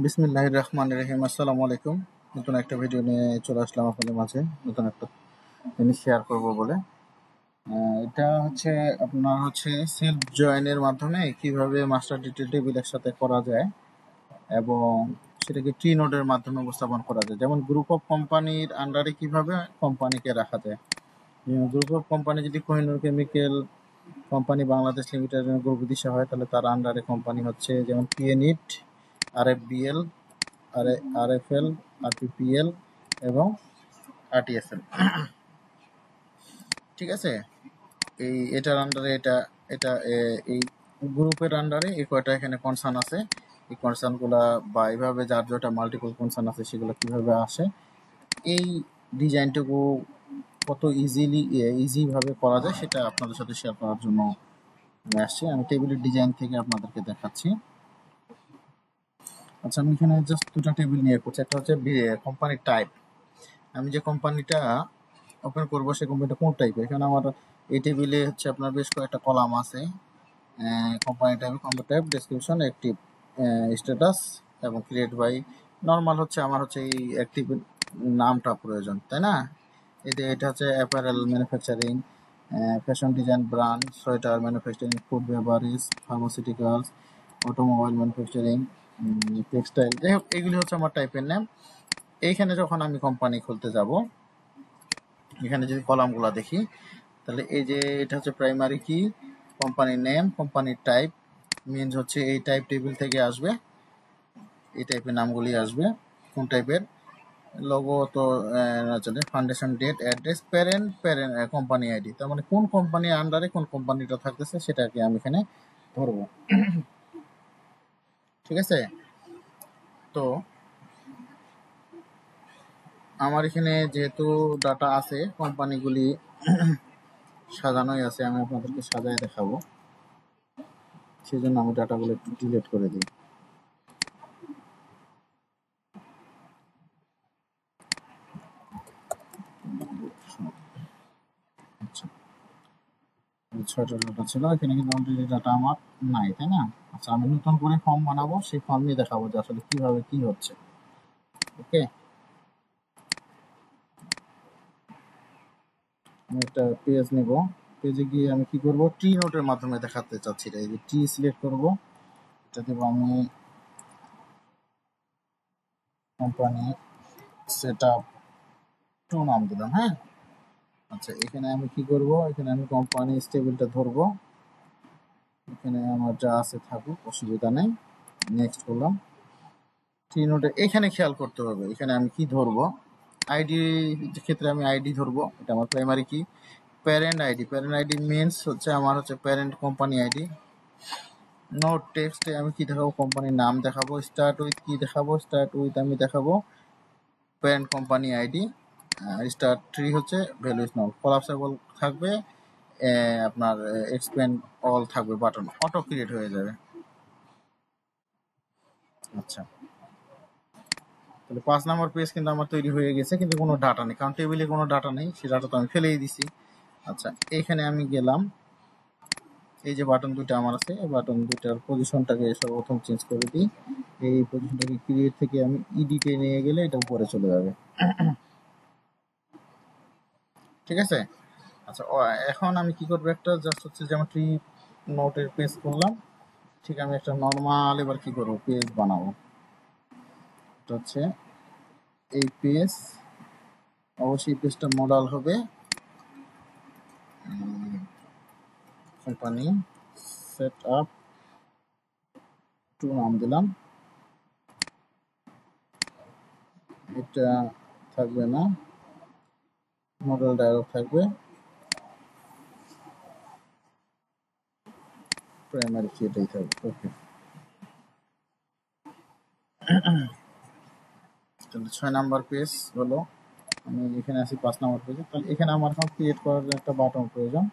বিসমিল্লাহির রহমানির রহিম। আসসালামু আলাইকুম। নতুন একটা ভিডিও নিয়ে চলে আসলাম আপনাদের মাঝে, নতুন একটা জিনিস শেয়ার করব বলে। এটা হচ্ছে আপনার সেলফ জয়েনের মাধ্যমে কিভাবে মাস্টার ডিটেল টেবিল একসাথে করা যায় এবং সেটাকে ট্রি নোডের মাধ্যমে উপস্থাপন করা যায়। যেমন গ্রুপ অফ কোম্পানির আন্ডারে কিভাবে কোম্পানিকে রাখা যায়। গ্রুপ অফ কোম্পানি যদি Kohinoor chemical company Bangladesh limited group Disha হয়, তাহলে তার আন্ডারে কোম্পানি হচ্ছে যেমন পিএনইট, আরএফবিএল, আরএফএল, আরপিপিএল এবং আরটিএসএল। ঠিক আছে, এটার আন্ডারে এটা এই গ্রুপের আন্ডারে এই কয়টা এখানে কনসার্ন আছে। এই কনসার্নগুলা বা এইভাবে যার যেটা মাল্টিপল কনসার্ন আছে সেগুলো কিভাবে আসে, এই ডিজাইনটুকু কত ইজিভাবে করা যায় সেটা আপনাদের সাথে শেয়ার করার জন্য আসছি। আমি টেবিলের ডিজাইন থেকে আপনাদেরকে দেখাচ্ছি। আচ্ছা, আমি এখানে জাস্ট দুটা টেবিল নিয়ে করছি। একটা হচ্ছে কোম্পানির টাইপ, আমি যে কোম্পানিটা ওপেন করবো সেই কোম্পানিটা কোন টাইপের। এখানে আমার এই টেবিলে হচ্ছে আপনার বেশ কয়েকটা কলাম আছে। Company type, company type, description, active, status এবং ক্রিয়েট বাই। নর্মাল হচ্ছে আমার এই অ্যাক্টিভ নামটা প্রয়োজন, তাই না? এটা হচ্ছে apparel manufacturing, fashion design, brand, sweater manufacturing, food beverage, pharmaceuticals, automobile manufacturing, textile. যাই হোক, এগুলি হচ্ছে আমার টাইপের নেম। এইখানে যখন আমি কোম্পানি খুলতে যাব, এখানে যদি কলামগুলো দেখি, তাহলে এই যে এটা হচ্ছে প্রাইমারি কি, কোম্পানির নেম, কোম্পানির টাইপ মিনস হচ্ছে এই টাইপ টেবিল থেকে আসবে, এই টাইপের নামগুলি আসবে। কোন টাইপের লোগো তো চলে, foundation, date, address, parent company ID, তার মানে কোন কোম্পানির আন্ডারে কোন কোম্পানিটা থাকতেছে সেটাকে আমি এখানে ধরবো। ঠিক আছে, তো আমার এখানে যেহেতু ডাটা আছে, কোম্পানিগুলি সাজানোই আছে, আমি আপনাদেরকে সাজায় দেখাবো, সেই জন্য আমি ডাটাগুলো একটু ডিলিট করে দিই। আচ্ছা, 6টা ডাটা ছিল, এখানে কিন্তু অলরেডি ডাটা আমার নাই, তাই না? আচ্ছা, আমি নতুন করে ফর্ম বানাবো, সেই ফর্ম নিয়ে দেখাবো যে আসলে কিভাবে কি হচ্ছে। ওকে, আমি একটা পেজ নেব, পেজে গিয়ে আমি কি করব, ট্রি নোটের মাধ্যমে দেখাতে চাচ্ছি। এই যে ট্রি সিলেক্ট করব, এটা দেবো আমি কোম্পানি সেট আপ 2 নাম দিলাম। হ্যাঁ, আচ্ছা, এখানে আমি কি করব, এখানে আমি কোম্পানি টেবিলটা ধরবো, এখানে আমার যা আছে থাকুক, অসুবিধা নেই। নেক্সট করলাম। ট্রি নোটে এখানে খেয়াল করতে হবে, এখানে আমি কি ধরবো, আইডি ক্ষেত্রে আমি আইডি ধরবো, এটা আমার প্রাইমারি কি। প্যারেন্ট আইডি মিনস হচ্ছে আমার প্যারেন্ট কোম্পানি আইডি। নোট টেক্সটে আমি কি দেখাবো, কোম্পানির নাম দেখাবো। স্টার্ট উইথ কি দেখাবো, স্টার্ট উইথ আমি দেখাবো parent company ID. Start tree হচ্ছে ভ্যালু ইজ নট, কলাপসেবল থাকবে, আপনার এক্সপ্যান্ড অল থাকবে, বাটন অটো ক্রিয়েট হয়ে যাবে। আচ্ছা, তাহলে 5 নম্বর পেজ কিন্তু আমার তৈরি হয়ে গেছে, কিন্তু কোনো ডাটা নেই, কারণ টেবিলে কোনো ডাটা নেই, সেই ডাটা তো আমি ফেলেই দিছি। আচ্ছা, এখানে আমি গেলাম, এই যে বাটন দুটো আমার আছে, এই বাটন দুটার পজিশনটাকে সর্বপ্রথম চেঞ্জ করে দিই। এই পজিশনটাকে ক্রিয়েট থেকে আমি ইডিটে নিয়ে গেলে এটা উপরে চলে যাবে। ঠিক আছে, আচ্ছা, এখন আমি কি করবো, একটা জাস্ট হচ্ছে যেমন ট্রি নোটের পেজ করলাম, ঠিক আমি একটা নর্মাল এবার কি করবো, পেজ বানাবো। এটা হচ্ছে এই পেজ, অবশ্যই পেজটা মডেল হবে কোম্পানি সেট আপ 2 নাম দিলাম। এটা থাকবে না, মডেল ডায়লগ থাকবে, প্রাইমারি কি এটাই থাকবে। ওকে, তাহলে 6 নাম্বার পেজ হলো। আমি এখানে আছি 5 নাম্বার পেজে, তাহলে এখানে আমার এখন ক্রিয়েট করার একটা বাটন প্রয়োজন।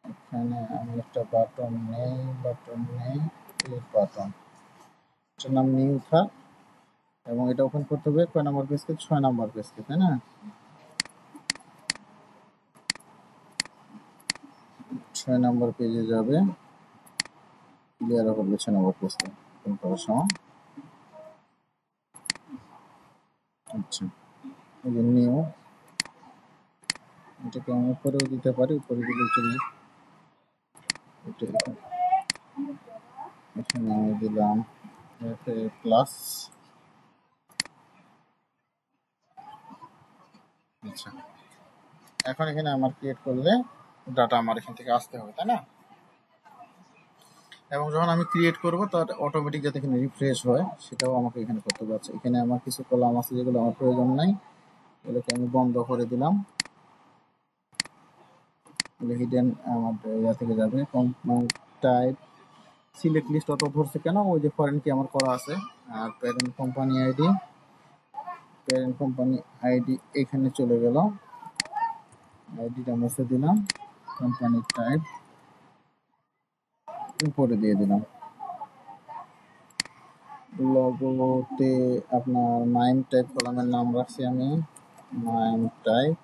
এখানে আমি একটা বাটন নেই, ক্রিয়েট বাটন, এটার নাম নিউ থাক, এবং এটা ওপেন করতে হবে কয় নাম্বার পেজকে, 6 নাম্বার পেজকে, তাই না? 6 নাম্বার পেজে যাবে, ক্লিয়ার হবে 6 নাম্বার পেজকে ওপেন করার সময়। আচ্ছা, এই যে নিউ, এটাকে আমি উপরেও দিতে পারি, উপরে দিলে চলে। এটা এখানে আমি দিলাম প্লাস। আচ্ছা, এখন এখানে আমার ক্রিয়েট করলে ডাটা আমার এখান থেকে আসতে হবে, তাই না? এবং যখন আমি ক্রিয়েট করব তার অটোমেটিক যাতে এখানে রিফ্রেশ হয় সেটাও আমাকে এখানে করতে পারছে। এখানে আমার কিছু কলাম আছে যেগুলো আমার প্রয়োজন নাই, এগুলোকে আমি বন্ধ করে দিলাম। হিডেন আমার ইয়া থেকে যাবে। Component type select list auto ধরছে কেন? ওই যে ফরেন কি আমার করা আছে। আর parent company ID, parent company ID এখানে চলে গেল, আইডিটা মুছে দিলাম। কোম্পানি টাইপ উপরে দিয়ে দিলাম। লোগোতে আপনার নাইম টাইপ কলামের নাম রাখছি আমি, নাইম টাইপ,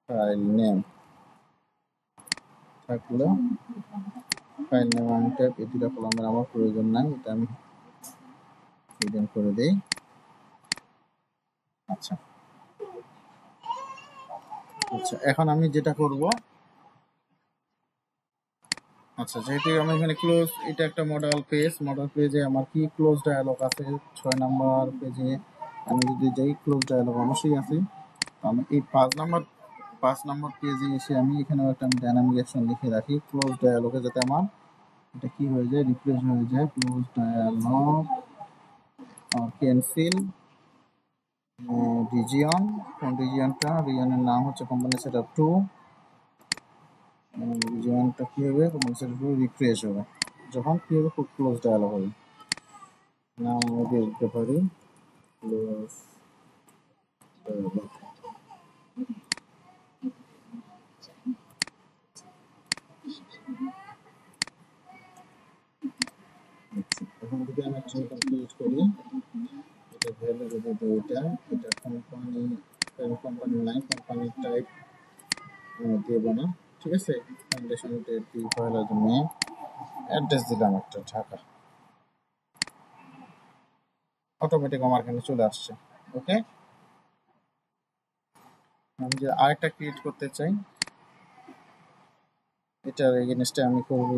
ফাইল নেম থাকলো, ফাইল নেম নাইম টাইপ, এই দুটা কলামের আমার প্রয়োজন নাই, এটা আমি হিডেন করে দেই। আচ্ছা আচ্ছা, এখন আমি যেটা করব, আচ্ছা যেহেতু আমি এখানে ক্লোজ, এটা একটা মডেল পেজ, মডেল পেজে আমার কি ক্লোজ ডায়ালগ আছে 6 নাম্বার পেজে। আমি যদি যাই ক্লোজ ডায়ালগ অবশ্যই আছে। আমি এই 5 নাম্বার পেজে এসে আমি এখানেও একটা ডাইনামিক অ্যাকশন লিখে রাখি ক্লোজ ডায়ালগে, যাতে আমার এটা কি হয়ে যায়, রিপ্লেস হয়ে যায়। ক্লোজ ডায়ালগ ক্যান্সেল রিজিয়ন, কোন রিজিয়নটা, রিজিয়নের নাম হচ্ছে কোম্পানি সেটআপ 2। রিজিয়নটা কি হবে, কোম্পানি সেটআপ 2 রিফ্রেশ হবে যখন কি হবে, খুব ক্লোজ ডায়ালগ হবে। নাম আমি দিয়ে দিতে পারি ক্লোজ ডায়ালগ। এখন যদি আমি একটা ক্রিয়েট করি, এটা ভ্যালু যদি দিই, এটা কোম্পানি নাই, কোম্পানি টাইপ দেব না, ঠিক আছে। ফাউন্ডেশন টাইপ দিয়ে পয়লা জন্য অ্যাড্রেস দিলাম একটা ঢাকা, অটোমেটিক আমার এখানে চলে আসছে। ওকে, আমি যে আরেকটা ক্রিয়েট করতে চাই, এটার এগেইনস্টে আমি করব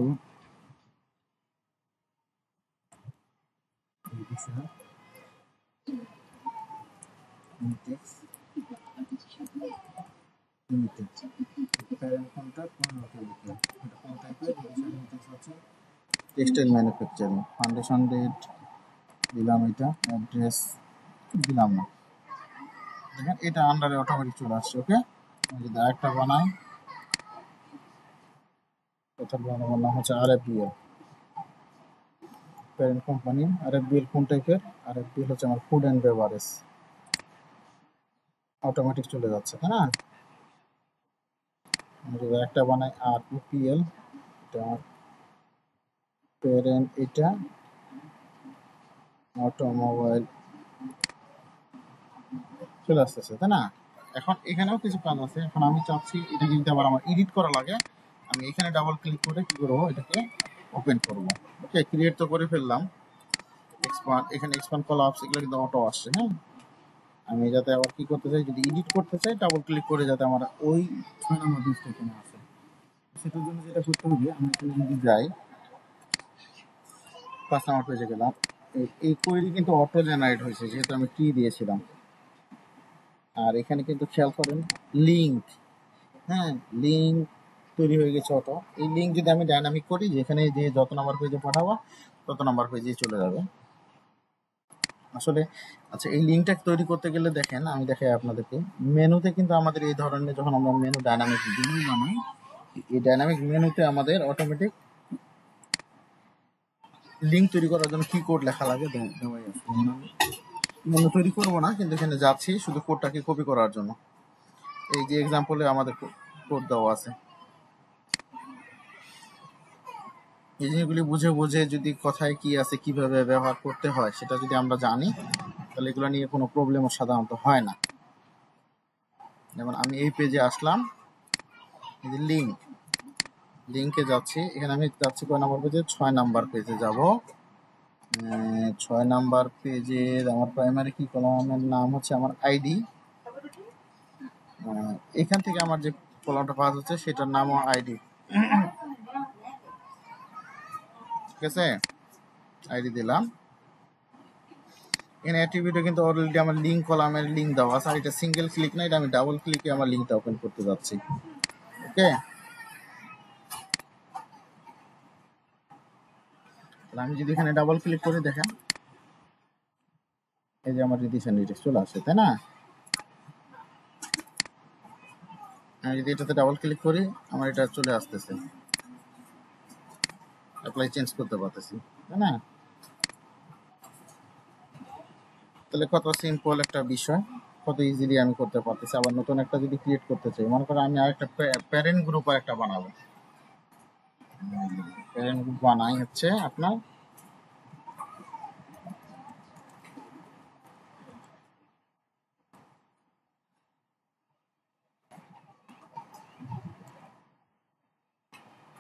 টেক্সটাইল ম্যানুফ্যাকচারিং, ফাউন্ডেশন ডেট দিলাম, এটা অ্যাড্রেস দিলাম না, দেখেন এটা আন্ডারে অটোমেটিক চলে আসছে। ওকে, আমি যদি আরেকটা বানাই, প্রথম বানাবার নাম হচ্ছে RFBL, প্যারেন্ট কোম্পানি। RFBL কোন টাইপের? RFBL হচ্ছে আমার ফুড অ্যান্ড বেভারেজ, অটোমেটিক চলে যাচ্ছে, তাই না? আমি যদি একটা বানাই REPL, এটা আমার প্যারেন্ট, এটা অটোমোবাইল চলে আসতেছে, তাই না? এখন এখানেও কিছু কাজ আছে। এখন আমি চাচ্ছি এটা কিন্তু আবার আমার এডিট করা লাগে, আমি এখানে ডাবল ক্লিক করে কি করবো, এটাকে ওপেন করবো। ওকে, ক্রিয়েট তো করে ফেললাম, এক্সপান্ড, এখানে এক্সপান্ড কলাপস এগুলো কিন্তু অটো আসছে। হ্যাঁ, আমি যাতে আবার কি করতে চাই, যদি এডিট করতে চাই ডাবল ক্লিক করে যাতে আমার ওই 6 নম্বর পেজটা এখানে আসে, সেটার জন্য যেটা করতে হবে, আমি এখানে যদি যাই 5 নম্বর পেজে গেলাম, এই কোয়েরি কিন্তু অটো জেনারেট হয়েছে যেহেতু আমি কি দিয়েছিলাম। আর এখানে কিন্তু খেয়াল করেন লিঙ্ক, হ্যাঁ লিঙ্ক তৈরি হয়ে গেছে অটো। এই লিঙ্ক যদি আমি ডাইনামিক করি, যেখানে যে যত নাম্বার পেজে পাঠাবো তত নাম্বার পেজে চলে যাবে আসলে। আচ্ছা, এই লিঙ্কটা তৈরি করতে গেলে দেখেন, আমি দেখাই আপনাদেরকে, মেনুতে কিন্তু আমাদের এই ধরনের, যখন আমরা মেনু ডাইনামিক মেনু বানাই, এই ডাইনামিক মেনুতে আমাদের অটোমেটিক লিঙ্ক তৈরি করার জন্য কি কোড লেখা লাগে দেওয়াই আছে। মেনু তৈরি করবো না, কিন্তু এখানে যাচ্ছি শুধু কোডটাকে কপি করার জন্য। এই যে এক্সাম্পলে আমাদের কোড দেওয়া আছে, এই জিনিসগুলি বুঝে বুঝে যদি কোথায় কি আছে, কিভাবে ব্যবহার করতে হয় সেটা যদি আমরা জানি, তাহলে এগুলো নিয়ে কোনো প্রবলেমও সাধারণত হয় না। যেমন আমি এই পেজে আসলাম, এই যে লিঙ্কে যাচ্ছি, এখানে আমি যাচ্ছি কয় নাম্বার পেজে, 6 নাম্বার পেজে যাব। 6 নাম্বার পেজের আমার প্রাইমারি কি কলামের নাম হচ্ছে আমার আইডি। এখান থেকে আমার যে কলামটা পাস হচ্ছে সেটার নামও আইডি। ঠিক আছে, আইডি দিলাম। এখানে অ্যাট্রিবিউটে কিন্তু অলরেডি আমার লিঙ্ক কলামের লিঙ্ক দেওয়া আছে, আর এটা সিঙ্গেল ক্লিক না, এটা আমি ডাবল ক্লিকে আমার লিঙ্কটা ওপেন করতে যাচ্ছি। ওকে, আমি যদি এখানে ডাবল ক্লিক করে দেখেন, এই যে আমার রিডিশন ডিটেক্স চলে আসে, তাই না? আমি যদি এটাতে ডাবল ক্লিক করি, আমার এটা চলে আসতেছে, অ্যাপ্লাই চেঞ্জ করতে পারতেছি, তাই না? তাহলে কত সিম্পল একটা বিষয়, কত ইজিলি আমি করতে পারতেছি। আবার নতুন একটা যদি ক্রিয়েট করতে চাই, মনে করো আমি আরেকটা প্যারেন্ট গ্রুপ আর একটা বানাবো। প্যারেন্ট গ্রুপ বানাই হচ্ছে আপনার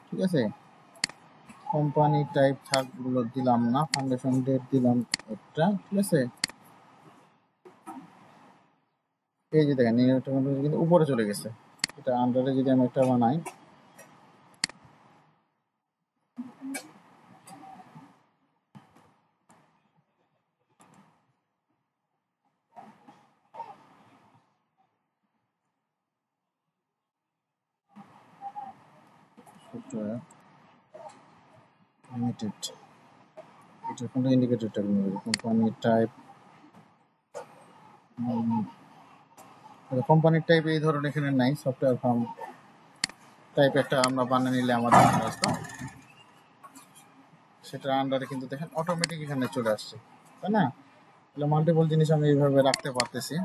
ঠিক আছে, কোম্পানি টাইপ থাকগুলো দিলাম না, ফাউন্ডেশন ডেট দিলাম একটা। ঠিক আছে, এই যে দেখেন কিন্তু উপরে চলে গেছে। এটা আন্ডারে যদি আমি একটা বানাই, সফটওয়্যার লিমিটেড, এটা কোনো ইন্ডিকেটরটা নেবে, কোম্পানি টাইপ। কোম্পানির টাইপ এই ধরনের এখানে নাই, সফটওয়্যার ফার্ম টাইপ একটা আমরা বানিয়ে নিলে আমাদের রাস্তা, সেটা আন্ডারে কিন্তু দেখেন অটোমেটিক এখানে চলে আসছে, তাই না? তাহলে মাল্টিপল জিনিস আমি এইভাবে রাখতে পারতেছি।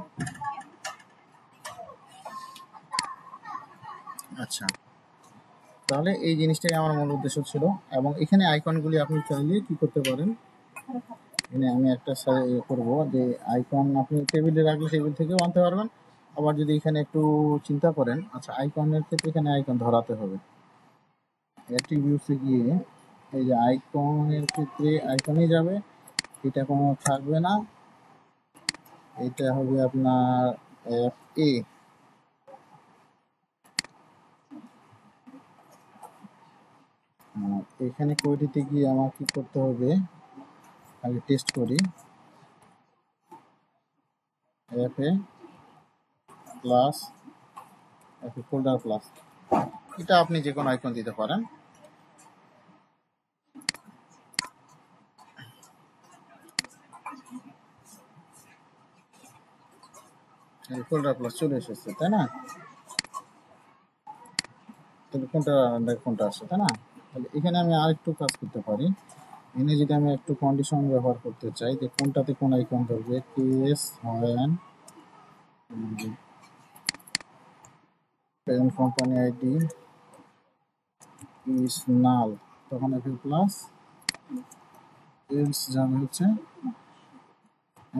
আচ্ছা, তাহলে এই জিনিসটাই আমার মূল উদ্দেশ্য ছিল। এবং এখানে আইকনগুলি আপনি চাইলে কি করতে পারেন, এখানে আমি একটা করব যে আইকন আপনি টেবিলে রাখলে টেবিল থেকেও আনতে পারবেন। আবার যদি এখানে একটু চিন্তা করেন, আচ্ছা আইকনের ক্ষেত্রে এখানে আইকন ধরাতে হবে, অ্যাট্রিবিউটসে গিয়ে এই যে আইকনের ক্ষেত্রে আইকনই যাবে, এটা কোনো থাকবে না, এটা হবে আপনার এফ এ। এখানে কোয়েরিতে গিয়ে আমার কি করতে হবে, আগে টেস্ট করি, F A plus F A folder plus, এটা আপনি যে কোনো আইকন দিতে পারেন। ফোল্ডার প্লাস চলে এসেছে, তাই না? তাহলে কোনটা আসছে, তাই না? তাহলে এখানে আমি আরেকটু কাজ করতে পারি, এখানে যদি আমি একটু কন্ডিশন ব্যবহার করতে চাই যে কোনটাতে কোন আইকন ধরবে, কেস হয় parent company ID is null, তখন এফ প্লাস এলস যাবে হচ্ছে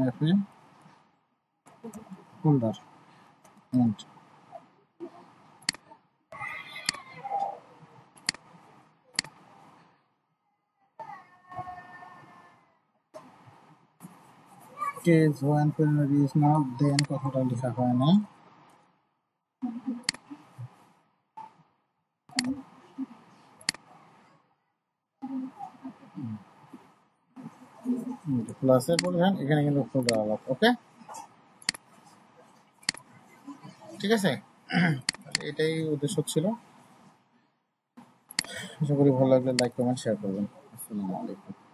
F A folder end. Case one primary is null, then কথাটা লেখা হয় না, প্লাসের বলবেন, এখানে কিন্তু ফোল্ডার আলাদা। ওকে, ঠিক আছে, এটাই উদ্দেশ্য ছিল। আশা করি ভালো লাগলে লাইক কমেন্ট শেয়ার করবেন। আসসালামু আলাইকুম।